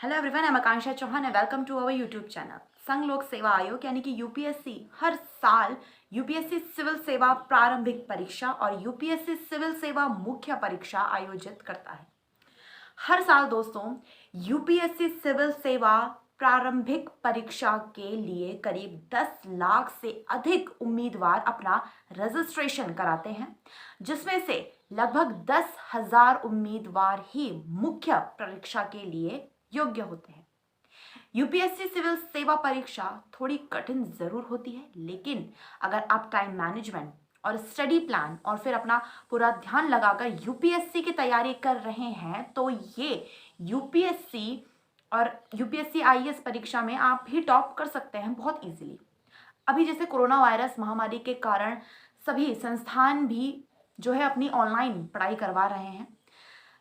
Hello everyone, I am Akanksha Chauhan and welcome to our YouTube channel. संघ लोक सेवा आयोग यानी कि यूपीएससी हर साल यूपीएससी सिविल सेवा प्रारंभिक परीक्षा और यूपीएससी सिविल सेवा मुख्य परीक्षा आयोजित करता है। हर साल दोस्तों यूपीएससी सिविल सेवा प्रारंभिक परीक्षा के लिए करीब 10 लाख से अधिक उम्मीदवार अपना रजिस्ट्रेशन कराते हैं, जिसमें से लगभग 10,000 उम्मीदवार ही मुख्य परीक्षा के लिए योग्य होते हैं। यूपीएससी सिविल सेवा परीक्षा थोड़ी कठिन जरूर होती है, लेकिन अगर आप टाइम मैनेजमेंट और स्टडी प्लान और फिर अपना पूरा ध्यान लगाकर यूपीएससी की तैयारी कर रहे हैं तो ये यूपीएससी और यूपीएससी आईएएस परीक्षा में आप भी टॉप कर सकते हैं बहुत इजीली। अभी जैसे कोरोना वायरस महामारी के कारण सभी संस्थान भी जो है अपनी ऑनलाइन पढ़ाई करवा रहे हैं।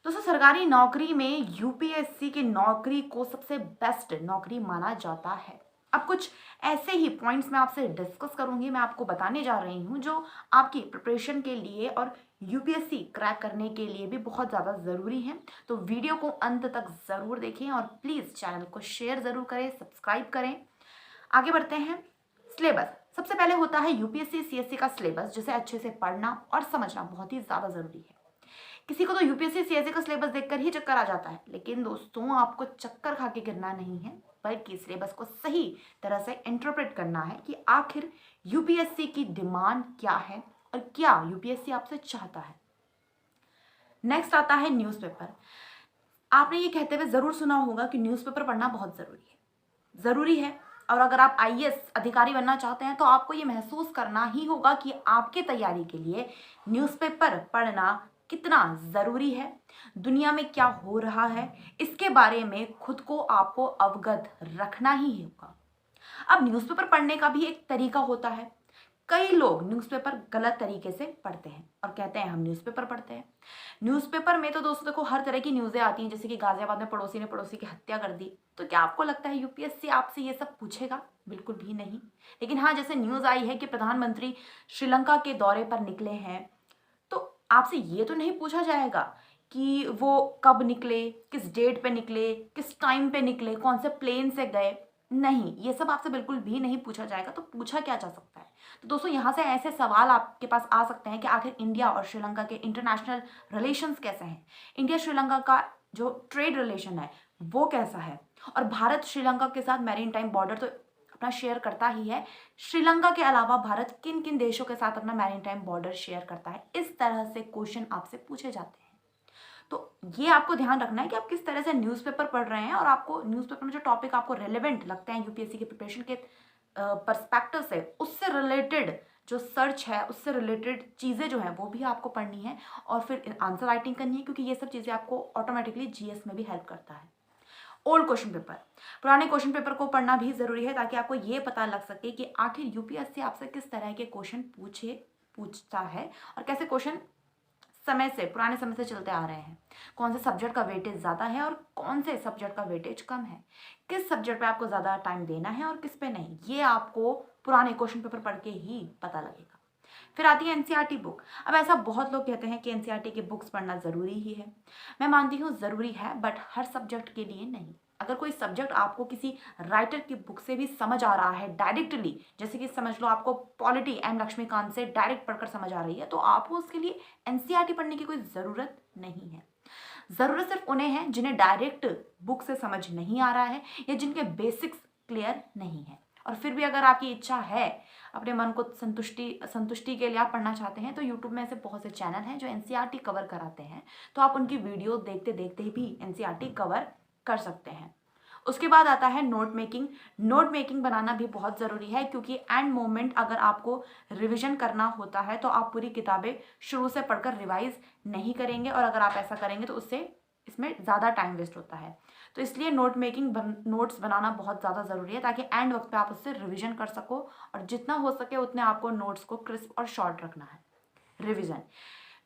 दोस्तों सरकारी नौकरी में यूपीएससी की नौकरी को सबसे बेस्ट नौकरी माना जाता है। अब कुछ ऐसे ही पॉइंट्स मैं आपसे डिस्कस करूंगी, मैं आपको बताने जा रही हूं जो आपकी प्रिपरेशन के लिए और यूपीएससी क्रैक करने के लिए भी बहुत ज़्यादा ज़रूरी है। तो वीडियो को अंत तक ज़रूर देखें और प्लीज़ चैनल को शेयर ज़रूर करें, सब्सक्राइब करें। आगे बढ़ते हैं। सिलेबस सबसे पहले होता है यूपीएससी सीएससी का सिलेबस, जिसे अच्छे से पढ़ना और समझना बहुत ही ज़्यादा ज़रूरी है। किसी को तो यूपीएससी सीएससी का सिलेबस देखकर ही चक्कर आ जाता है, लेकिन दोस्तों आपको चक्कर खा के गिरना नहीं है, बल्कि सिलेबस को सही तरह से इंटरप्रेट करना है कि आखिर यूपीएससी की डिमांड क्या है और क्या यूपीएससी आपसे चाहता है। नेक्स्ट आता है न्यूज़पेपर। आपने ये कहते हुए जरूर सुना होगा कि न्यूज़पेपर पढ़ना बहुत जरूरी है। और अगर आप आईएएस अधिकारी बनना चाहते हैं तो आपको ये महसूस करना ही होगा कि आपके तैयारी के लिए न्यूज़पेपर पढ़ना कितना ज़रूरी है। दुनिया में क्या हो रहा है इसके बारे में खुद को आपको अवगत रखना ही होगा। अब न्यूज़पेपर पढ़ने का भी एक तरीका होता है। कई लोग न्यूज़पेपर गलत तरीके से पढ़ते हैं और कहते हैं हम न्यूज़पेपर पढ़ते हैं। न्यूज़पेपर में तो दोस्तों देखो हर तरह की न्यूज़ें आती हैं, जैसे कि गाजियाबाद में पड़ोसी ने पड़ोसी की हत्या कर दी। तो क्या आपको लगता है यूपीएससी आपसे ये सब पूछेगा? बिल्कुल भी नहीं। लेकिन हाँ, जैसे न्यूज़ आई है कि प्रधानमंत्री श्रीलंका के दौरे पर निकले हैं, तो आपसे ये तो नहीं पूछा जाएगा कि वो कब निकले, किस डेट पे निकले, किस टाइम पे निकले, कौन से प्लेन से गए। नहीं, ये सब आपसे बिल्कुल भी नहीं पूछा जाएगा। तो पूछा क्या जा सकता है? तो दोस्तों यहाँ से ऐसे सवाल आपके पास आ सकते हैं कि आखिर इंडिया और श्रीलंका के इंटरनेशनल रिलेशंस कैसे हैं, इंडिया श्रीलंका का जो ट्रेड रिलेशन है वो कैसा है, और भारत श्रीलंका के साथ मैरीन टाइम बॉर्डर तो अपना शेयर करता ही है। श्रीलंका के अलावा भारत किन किन देशों के साथ अपना मैरीन टाइम बॉर्डर शेयर करता है, इस तरह से क्वेश्चन आपसे पूछे जाते हैं। तो ये आपको ध्यान रखना है कि आप किस तरह से न्यूज़पेपर पढ़ रहे हैं और आपको न्यूज़पेपर में जो टॉपिक आपको रेलेवेंट लगते हैं यूपीएससी की प्रिपरेशन के पर्सपेक्टिव से, उससे रिलेटेड जो सर्च है, उससे रिलेटेड चीज़ें जो हैं वो भी आपको पढ़नी है और फिर आंसर राइटिंग करनी है, क्योंकि ये सब चीज़ें आपको ऑटोमेटिकली जीएस में भी हेल्प करता है। ओल्ड क्वेश्चन पेपर, पुराने क्वेश्चन पेपर को पढ़ना भी जरूरी है ताकि आपको ये पता लग सके कि आखिर यूपीएससी आपसे किस तरह के क्वेश्चन पूछता है और कैसे क्वेश्चन पुराने समय से चलते आ रहे हैं, कौन से सब्जेक्ट का वेटेज ज़्यादा है और कौन से सब्जेक्ट का वेटेज कम है, किस सब्जेक्ट पे आपको ज़्यादा टाइम देना है और किस पे नहीं, ये आपको पुराने क्वेश्चन पेपर पढ़ के ही पता लगेगा। फिर आती है एनसीईआरटी बुक। अब ऐसा बहुत लोग कहते हैं कि एनसीईआरटी की बुक्स पढ़ना ज़रूरी ही है। मैं मानती हूँ ज़रूरी है, बट हर सब्जेक्ट के लिए नहीं। अगर कोई सब्जेक्ट आपको किसी राइटर की बुक से भी समझ आ रहा है डायरेक्टली, जैसे कि समझ लो आपको पॉलिटी एम लक्ष्मीकांत से डायरेक्ट पढ़कर समझ आ रही है, तो आपको उसके लिए एनसीईआरटी पढ़ने की कोई ज़रूरत नहीं है। ज़रूरत सिर्फ उन्हें है जिन्हें डायरेक्ट बुक से समझ नहीं आ रहा है या जिनके बेसिक्स क्लियर नहीं है। और फिर भी अगर आपकी इच्छा है, अपने मन को संतुष्टि के लिए आप पढ़ना चाहते हैं, तो यूट्यूब में ऐसे बहुत से चैनल हैं जो एनसीईआरटी कवर कराते हैं, तो आप उनकी वीडियो देखते देखते ही भी एनसीईआरटी कवर कर सकते हैं। उसके बाद आता है नोट मेकिंग। नोट मेकिंग बनाना भी बहुत ज़रूरी है, क्योंकि एंड मोमेंट अगर आपको रिवीजन करना होता है तो आप पूरी किताबें शुरू से पढ़कर रिवाइज नहीं करेंगे, और अगर आप ऐसा करेंगे तो उससे इसमें ज़्यादा टाइम वेस्ट होता है। तो इसलिए नोट्स बनाना बहुत ज़्यादा ज़रूरी है ताकि एंड वक्त पे आप उससे रिवीजन कर सको, और जितना हो सके उतने आपको नोट्स को क्रिस्प और शॉर्ट रखना है। रिवीजन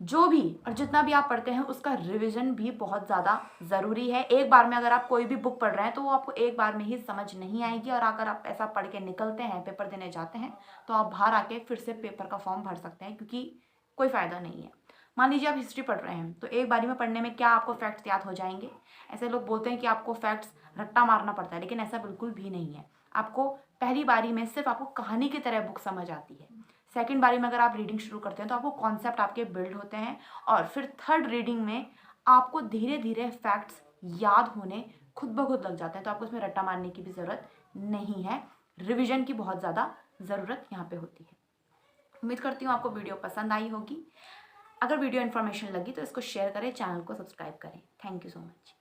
जो भी और जितना भी आप पढ़ते हैं उसका रिवीजन भी बहुत ज़्यादा ज़रूरी है। एक बार में अगर आप कोई भी बुक पढ़ रहे हैं तो वो आपको एक बार में ही समझ नहीं आएगी, और अगर आप ऐसा पढ़ के निकलते हैं, पेपर देने जाते हैं, तो आप बाहर आके फिर से पेपर का फॉर्म भर सकते हैं, क्योंकि कोई फ़ायदा नहीं है। मान लीजिए आप हिस्ट्री पढ़ रहे हैं तो एक बारी में पढ़ने में क्या आपको फैक्ट्स याद हो जाएंगे? ऐसे लोग बोलते हैं कि आपको फैक्ट्स रट्टा मारना पड़ता है, लेकिन ऐसा बिल्कुल भी नहीं है। आपको पहली बारी में सिर्फ आपको कहानी की तरह बुक समझ आती है। सेकंड बारी में अगर आप रीडिंग शुरू करते हैं तो आपको कॉन्सेप्ट आपके बिल्ड होते हैं, और फिर थर्ड रीडिंग में आपको धीरे धीरे फैक्ट्स याद होने खुद ब खुद लग जाते हैं। तो आपको उसमें रट्टा मारने की भी ज़रूरत नहीं है, रिविजन की बहुत ज़्यादा ज़रूरत यहाँ पे होती है। उम्मीद करती हूँ आपको वीडियो पसंद आई होगी। अगर वीडियो इन्फॉर्मेशन लगी तो इसको शेयर करें, चैनल को सब्सक्राइब करें। Thank you so much.